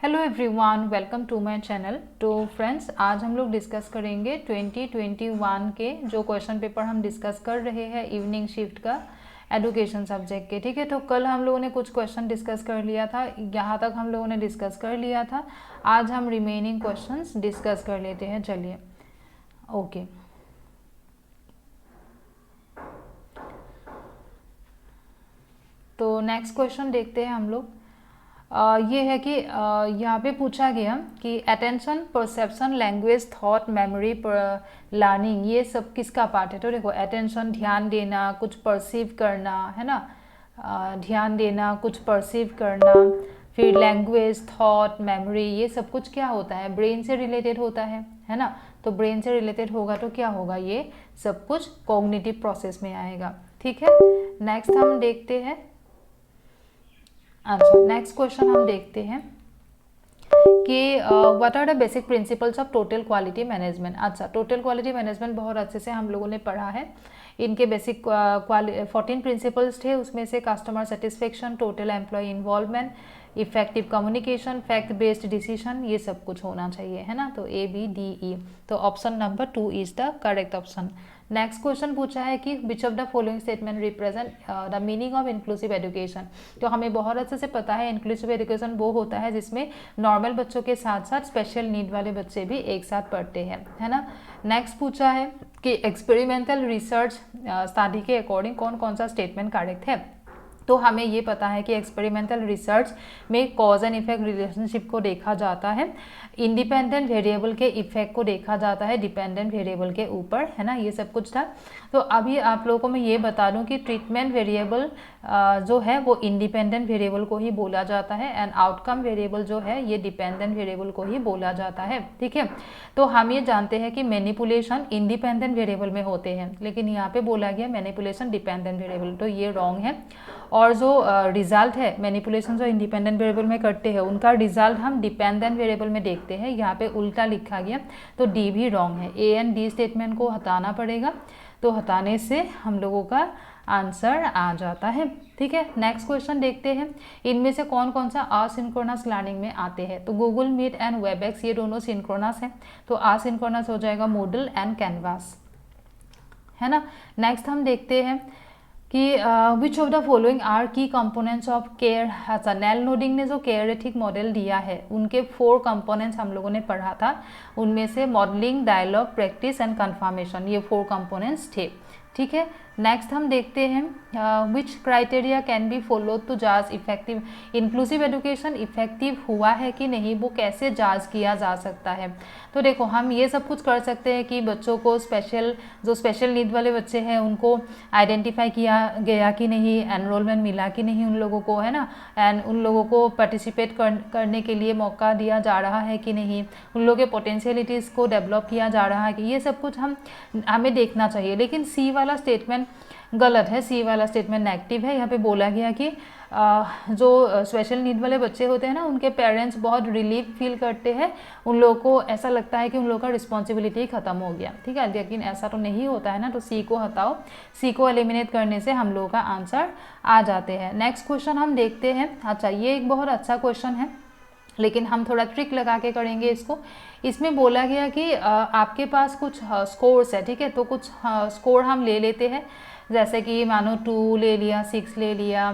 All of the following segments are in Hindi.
Hello everyone, welcome to my channel. तो फ्रेंड्स, आज हम लोग डिस्कस करेंगे 2021 के जो क्वेश्चन पेपर हम डिस्कस कर रहे हैं इवनिंग शिफ्ट का एजुकेशन सब्जेक्ट के। ठीक है, तो कल हम लोगों ने कुछ क्वेश्चन डिस्कस कर लिया था, यहाँ तक हम लोगों ने डिस्कस कर लिया था। आज हम रिमेनिंग क्वेश्चंस डिस्कस कर लेते हैं। चलिए, ओके। तो नेक्स्ट क्वेश्चन देखते हैं हम लोग। ये है कि यहाँ पे पूछा गया कि attention, perception, language, thought, memory, learning, ये सब किसका पार्ट है। तो देखो, अटेंशन ध्यान देना, कुछ परसीव करना, है ना, ध्यान देना, कुछ परसीव करना, फिर लैंग्वेज, थॉट, मेमोरी, ये सब कुछ क्या होता है, ब्रेन से रिलेटेड होता है ना। तो ब्रेन से रिलेटेड होगा तो क्या होगा, ये सब कुछ कॉग्निटिव प्रोसेस में आएगा। ठीक है, नेक्स्ट हम देखते हैं। अच्छा, नेक्स्ट क्वेश्चन हम देखते हैं कि what are the basic principles of total quality management. अच्छा, टोटल क्वालिटी मैनेजमेंट बहुत अच्छे से हम लोगों ने पढ़ा है। इनके बेसिक 14 प्रिंसिपल्स थे, उसमें से customer satisfaction, total employee involvement, effective communication, fact based decision, ये सब कुछ होना चाहिए, है ना। तो ABDE, तो option number 2 is the correct option. Next question पूछा है कि which of the following statement represent the meaning of inclusive education. तो हमें बहुत अच्छे से पता है इंक्लूसिव एजुकेशन वो होता है जिसमें नॉर्मल बच्चों के साथ साथ स्पेशल नीड वाले बच्चे भी एक साथ पढ़ते हैं, है ना। नेक्स्ट पूछा है कि एक्सपेरिमेंटल रिसर्च स्टडी के अकॉर्डिंग कौन कौन सा स्टेटमेंट करेक्ट है। तो हमें ये पता है कि एक्सपेरिमेंटल रिसर्च में कॉज एंड इफेक्ट रिलेशनशिप को देखा जाता है, इंडिपेंडेंट वेरिएबल के इफेक्ट को देखा जाता है डिपेंडेंट वेरिएबल के ऊपर, है ना। ये सब कुछ था। तो अभी आप लोगों को मैं ये बता दूं कि ट्रीटमेंट वेरिएबल जो है वो इंडिपेंडेंट वेरिएबल को ही बोला जाता है, एंड आउटकम वेरिएबल जो है ये डिपेंडेंट वेरिएबल को ही बोला जाता है। ठीक है, तो हम ये जानते हैं कि मैनिपुलेशन इंडिपेंडेंट वेरिएबल में होते हैं, लेकिन यहाँ पे बोला गया मैनिपुलेशन डिपेंडेंट वेरिएबल, तो ये रॉन्ग है। और जो रिजल्ट है मैनिपुलेशन जो इंडिपेंडेंट वेरिएबल में करते हैं उनका रिजल्ट हम डिपेंडेंट वेरिएबल में देखते हैं, यहाँ पे उल्टा लिखा गया, तो डी भी रॉन्ग है। A एंड D स्टेटमेंट को हटाना पड़ेगा, तो हटाने से हम लोगों का आंसर आ जाता है। ठीक है, नेक्स्ट क्वेश्चन देखते हैं। इनमें से कौन कौन सा असिंक्रोनस लर्निंग में आते हैं। तो गूगल मीट एंड वेबएक्स ये दोनों सिंक्रोनस है, तो असिंक्रोनस हो जाएगा मूडल एंड कैनवास, है ना। नेक्स्ट हम देखते हैं कि which of the following are key components of care. अच्छा, नेल नोडिंग ने जो केयरेटिक मॉडल दिया है उनके 4 कंपोनेंट्स हम लोगों ने पढ़ा था, उनमें से modelling, dialogue, practice and confirmation, ये 4 कंपोनेंट्स थे। ठीक है, नेक्स्ट हम देखते हैं which criteria can be follow to जाज इफेक्टिव। इंक्लूसिव एजुकेशन इफेक्टिव हुआ है कि नहीं, वो कैसे जाज किया जा सकता है। तो देखो, हम ये सब कुछ कर सकते हैं कि बच्चों को जो स्पेशल नीड वाले बच्चे हैं उनको आइडेंटिफाई किया गया कि नहीं, एनरोलमेंट मिला कि नहीं उन लोगों को, है ना, एंड उन लोगों को पार्टिसिपेट करने के लिए मौका दिया जा रहा है कि नहीं, उन लोगों के पोटेंशियलिटीज़ को डेवलप किया जा रहा है कि, ये सब कुछ हमें देखना चाहिए। लेकिन सी वाला स्टेटमेंट गलत है, सी वाला स्टेटमेंट नेगेटिव है। यहाँ पे बोला गया कि जो स्पेशल नीड वाले बच्चे होते हैं ना, उनके पेरेंट्स बहुत रिलीफ फील करते हैं, उन लोगों को ऐसा लगता है कि उन लोगों का रिस्पॉन्सिबिलिटी खत्म हो गया। ठीक है, लेकिन ऐसा तो नहीं होता है ना, तो सी को हटाओ, सी को एलिमिनेट करने से हम लोगों का आंसर आ जाते हैं। नेक्स्ट क्वेश्चन हम देखते हैं। अच्छा, ये एक बहुत अच्छा क्वेश्चन है, लेकिन हम थोड़ा ट्रिक लगा के करेंगे इसको। इसमें बोला गया कि आपके पास कुछ स्कोर्स है, ठीक है, तो कुछ स्कोर हम ले लेते हैं, जैसे कि मानो 2 ले लिया, 6 ले लिया,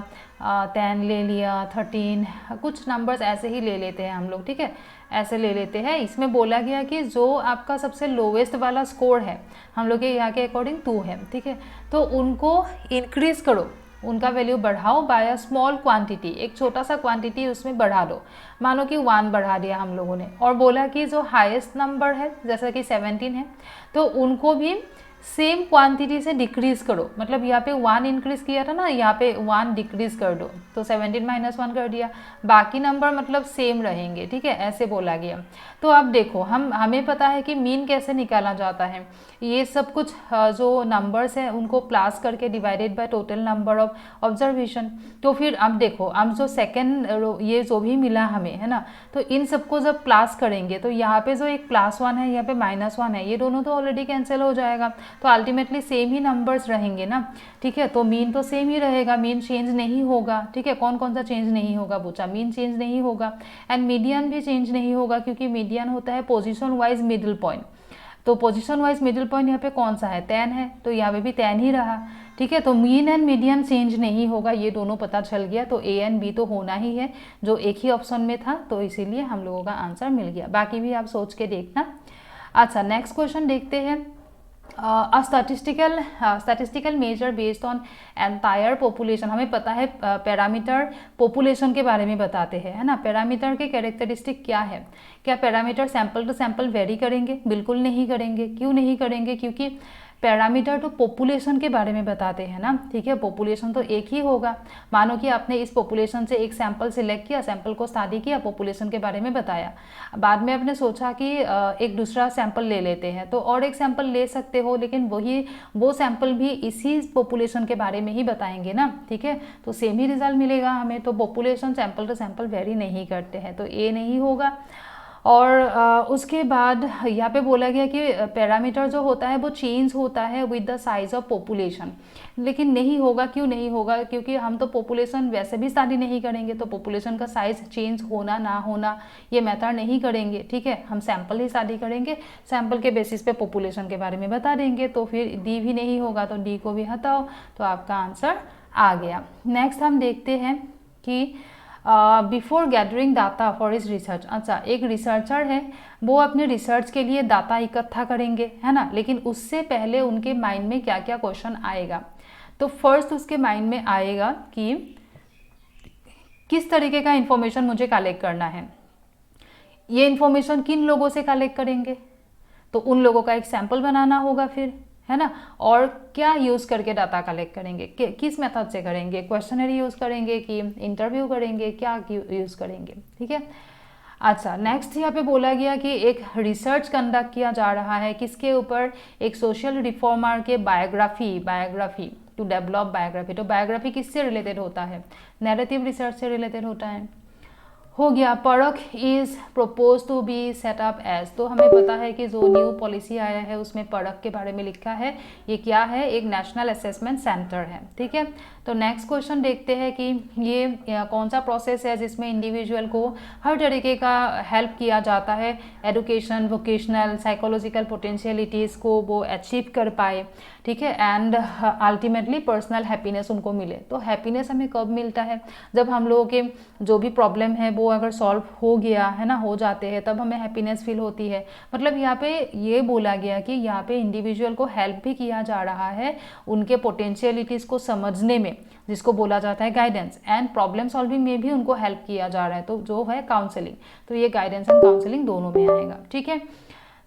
10 ले लिया, 13, कुछ नंबर्स ऐसे ही ले लेते हैं हम लोग। ठीक है, ऐसे ले लेते हैं। इसमें बोला गया कि जो आपका सबसे लोवेस्ट वाला स्कोर है, हम लोग के यहाँ के अकॉर्डिंग 2 है, ठीक है, तो उनको इंक्रीज करो, उनका वैल्यू बढ़ाओ बाय अ स्मॉल क्वांटिटी, एक छोटा सा क्वांटिटी उसमें बढ़ा दो। मानो कि 1 बढ़ा दिया हम लोगों ने, और बोला कि जो हाईएस्ट नंबर है जैसा कि 17 है, तो उनको भी सेम क्वांटिटी से डिक्रीज करो। मतलब यहाँ पे 1 इंक्रीज किया था ना, यहाँ पे 1 डिक्रीज कर दो, तो 17 - 1 कर दिया, बाकी नंबर मतलब सेम रहेंगे। ठीक है, ऐसे बोला गया। तो अब देखो, हमें पता है कि मीन कैसे निकाला जाता है। ये सब कुछ जो नंबर्स हैं उनको प्लस करके divided by total number of observation. तो फिर अब देखो, अब जो सेकेंड ये जो भी मिला हमें, है ना, तो इन सबको जब प्लस करेंगे तो यहाँ पे जो एक +1 है, यहाँ पे -1 है, ये दोनों तो ऑलरेडी कैंसिल हो जाएगा। तो अल्टीमेटली सेम ही नंबर्स रहेंगे ना, ठीक है। तो मीन तो सेम ही रहेगा, मीन चेंज नहीं होगा, ठीक है। कौन कौन सा चेंज नहीं होगा पूछा, मीन चेंज नहीं होगा एंड मीडियन भी चेंज नहीं होगा, क्योंकि मीडियन होता है पोजीशन वाइज मिडिल पॉइंट। तो पोजीशन वाइज मिडिल पॉइंट यहाँ पे कौन सा है, 10 है, तो यहाँ पे भी 10 ही रहा, ठीक है। तो मीन एंड मीडियन चेंज नहीं होगा, ये दोनों पता चल गया। तो ए एंड बी तो होना ही है, जो एक ही ऑप्शन में था, तो इसीलिए हम लोगों का आंसर मिल गया। बाकी भी आप सोच के देखना। अच्छा, नेक्स्ट क्वेश्चन देखते हैं। Statistical measure based on entire population. हमें पता है पैरामीटर पॉपुलेशन के बारे में बताते हैं, है ना। पैरामीटर के कैरेक्टरिस्टिक क्या है, क्या parameter sample to sample vary करेंगे, बिल्कुल नहीं करेंगे। क्यों नहीं करेंगे, क्योंकि पैरामीटर तो पॉपुलेशन के बारे में बताते हैं ना, ठीक है। पॉपुलेशन तो एक ही होगा। मानो कि आपने इस पॉपुलेशन से एक सैंपल सिलेक्ट किया, सैंपल को स्टडी किया, पॉपुलेशन के बारे में बताया, बाद में आपने सोचा कि एक दूसरा सैंपल ले लेते हैं, तो और एक सैंपल ले सकते हो, लेकिन वो सैंपल भी इसी पॉपुलेशन के बारे में ही बताएंगे ना, ठीक है। तो सेम ही रिजल्ट मिलेगा हमें। तो population sample to sample vary नहीं करते हैं, तो ए नहीं होगा। और उसके बाद यहाँ पे बोला गया कि पैरामीटर जो होता है वो चेंज होता है with the size of population, लेकिन नहीं होगा। क्यों नहीं होगा, क्योंकि हम तो पॉपुलेशन वैसे भी स्टडी नहीं करेंगे, तो पॉपुलेशन का साइज चेंज होना ना होना ये मैटर नहीं करेंगे, ठीक है। हम सैंपल ही स्टडी करेंगे, सैंपल के बेसिस पे पॉपुलेशन के बारे में बता देंगे। तो फिर डी भी नहीं होगा, तो डी को भी हटाओ, तो आपका आंसर आ गया। नेक्स्ट हम देखते हैं कि before gathering data for his research. अच्छा, एक रिसर्चर है, वो अपने रिसर्च के लिए डाटा इकट्ठा करेंगे, है ना, लेकिन उससे पहले उनके माइंड में क्या क्या क्वेश्चन आएगा। तो फर्स्ट उसके माइंड में आएगा कि किस तरीके का इंफॉर्मेशन मुझे कलेक्ट करना है, ये इंफॉर्मेशन किन लोगों से कलेक्ट करेंगे, तो उन लोगों का एक सैंपल बनाना होगा फिर, है ना। और क्या यूज़ करके डाटा कलेक्ट करेंगे, किस मेथड से करेंगे, क्वेश्चनरी यूज़ करेंगे कि इंटरव्यू करेंगे, क्या यूज़ करेंगे, ठीक है। अच्छा, नेक्स्ट यहाँ पे बोला गया कि एक रिसर्च कंडक्ट किया जा रहा है, किसके ऊपर, एक सोशल रिफॉर्मर के बायोग्राफी टू डेवलप बायोग्राफी। तो बायोग्राफी किससे रिलेटेड होता है, नैरेटिव रिसर्च से रिलेटेड होता है। हो गया, Parakh is propose to be set up as. तो हमें पता है कि जो न्यू पॉलिसी आया है उसमें परख के बारे में लिखा है, ये क्या है, एक नेशनल असेसमेंट सेंटर है, ठीक है। तो नेक्स्ट क्वेश्चन देखते हैं कि ये कौन सा प्रोसेस है जिसमें इंडिविजुअल को हर तरीके का हेल्प किया जाता है, एजुकेशन, वोकेशनल, साइकोलॉजिकल पोटेंशियलिटीज़ को वो अचीव कर पाए, ठीक है, एंड अल्टीमेटली पर्सनल हैप्पीनेस उनको मिले। तो हैप्पीनेस हमें कब मिलता है, जब हम लोगों के जो भी प्रॉब्लम है वो अगर सॉल्व हो गया है ना, हो जाते हैं, तब हमें हैप्पीनेस फील होती है। मतलब यहाँ पे ये बोला गया कि यहाँ पे इंडिविजुअल को हेल्प भी किया जा रहा है उनके पोटेंशियलिटीज़ को समझने में, जिसको बोला जाता है गाइडेंस, एंड प्रॉब्लम सॉल्विंग में भी उनको हेल्प किया जा रहा है, तो जो है काउंसलिंग। तो ये गाइडेंस एंड काउंसलिंग दोनों में आएगा, ठीक है।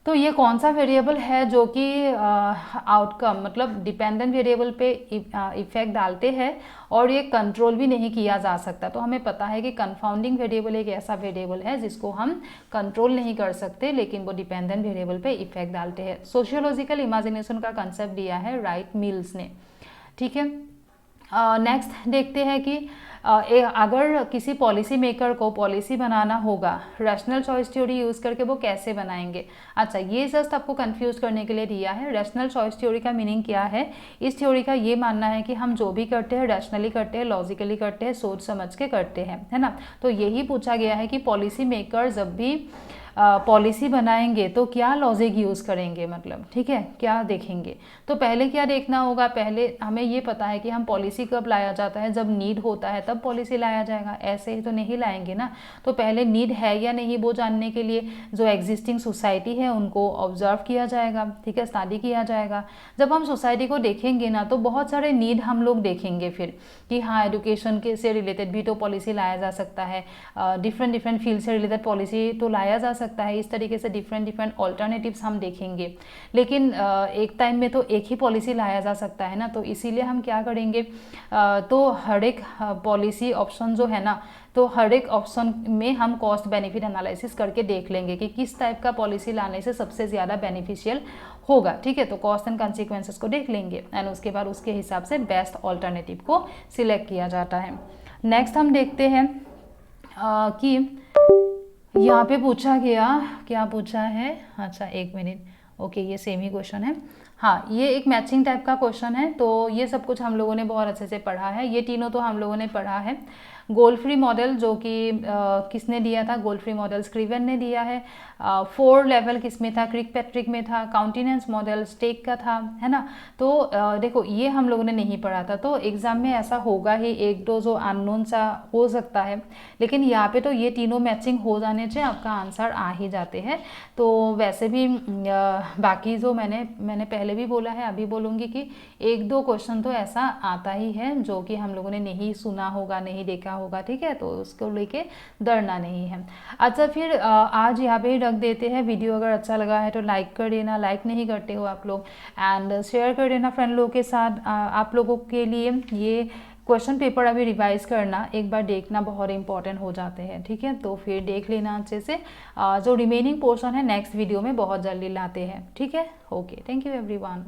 तो ये कौन सा वेरिएबल है जो कि आउटकम मतलब डिपेंडेंट वेरिएबल पे इफेक्ट डालते हैं और ये कंट्रोल भी नहीं किया जा सकता। तो हमें पता है कि कंफाउंडिंग वेरिएबल एक ऐसा वेरिएबल है जिसको हम कंट्रोल नहीं कर सकते, लेकिन वो डिपेंडेंट वेरिएबल पे इफेक्ट डालते हैं। सोशियोलॉजिकल इमेजिनेशन का कंसेप्ट दिया है राइट मिल्स ने, ठीक है। नेक्स्ट देखते हैं कि अगर किसी पॉलिसी मेकर को पॉलिसी बनाना होगा, रैशनल चॉइस थ्योरी यूज़ करके वो कैसे बनाएंगे। अच्छा, ये जस्ट आपको कंफ्यूज करने के लिए दिया है। रैशनल चॉइस थ्योरी का मीनिंग क्या है, इस थ्योरी का ये मानना है कि हम जो भी करते हैं रैशनली करते हैं, लॉजिकली करते हैं, सोच समझ के करते हैं, है ना। तो यही पूछा गया है कि पॉलिसी मेकर जब भी पॉलिसी बनाएंगे तो क्या लॉजिक यूज़ करेंगे, मतलब ठीक है, क्या देखेंगे। तो पहले क्या देखना होगा, पहले हमें ये पता है कि हम पॉलिसी कब लाया जाता है, जब नीड होता है तब पॉलिसी लाया जाएगा, ऐसे ही तो नहीं लाएंगे ना। तो पहले नीड है या नहीं वो जानने के लिए जो एग्जिस्टिंग सोसाइटी है उनको ऑब्जर्व किया जाएगा, ठीक है, स्टडी किया जाएगा। जब हम सोसाइटी को देखेंगे ना तो बहुत सारे नीड हम लोग देखेंगे फिर कि हाँ एजुकेशन के से रिलेटेड भी तो पॉलिसी लाया जा सकता है, डिफरेंट फील्ड से रिलेटेड पॉलिसी तो लाया जा सकता है। इस तरीके से डिफरेंट ऑल्टरनेटिव्स हम देखेंगे, लेकिन एक टाइम में तो एक ही पॉलिसी लाया जा सकता है ना। तो इसीलिए हम क्या करेंगे, तो हर एक पॉलिसी ऑप्शन जो है ना, तो हर एक ऑप्शन में हम कॉस्ट बेनिफिट एनालिसिस करके देख लेंगे कि किस टाइप का पॉलिसी लाने से सबसे ज़्यादा बेनिफिशियल होगा, ठीक है। तो कॉस्ट एंड कंसिक्वेंसेस को देख लेंगे एंड उसके बाद उसके हिसाब से बेस्ट ऑल्टरनेटिव को सिलेक्ट किया जाता है। नेक्स्ट हम देखते हैं कि यहाँ पे पूछा गया, क्या पूछा है, अच्छा एक मिनट, ओके ये सेम ही क्वेश्चन है। हाँ, ये एक मैचिंग टाइप का क्वेश्चन है, तो ये सब कुछ हम लोगों ने बहुत अच्छे से पढ़ा है, ये तीनों तो हम लोगों ने पढ़ा है। गोल्फ्री मॉडल जो कि किसने दिया था, गोल्फ्री मॉडल स्क्रीवन ने दिया है। 4 लेवल किस में था, क्रिकपैट्रिक में था। काउंटिनेंस मॉडल स्टेक का था, है ना। तो देखो ये हम लोगों ने नहीं पढ़ा था, तो एग्जाम में ऐसा होगा ही, एक दो जो अननोन सा हो सकता है, लेकिन यहाँ पे तो ये तीनों मैचिंग हो जाने से आपका आंसर आ ही जाते हैं। तो वैसे भी बाकी जो मैंने पहले भी बोला है, अभी बोलूँगी कि एक दो क्वेश्चन तो ऐसा आता ही है जो कि हम लोगों ने नहीं सुना होगा, नहीं देखा होगा, ठीक है, तो उसको लेके डरना नहीं है। अच्छा, फिर आज यहाँ पे ही रख देते हैं। वीडियो अगर अच्छा लगा है तो लाइक कर देना, लाइक नहीं करते हो आप लोग, एंड शेयर कर देना फ्रेंड लोगों के साथ। आप लोगों के लिए ये क्वेश्चन पेपर अभी रिवाइज करना, एक बार देखना बहुत इंपॉर्टेंट हो जाते हैं, ठीक है। तो फिर देख लेना अच्छे से, जो रिमेनिंग पोर्शन है नेक्स्ट वीडियो में बहुत जल्दी लाते हैं, ठीक है। Okay, thank you everyone.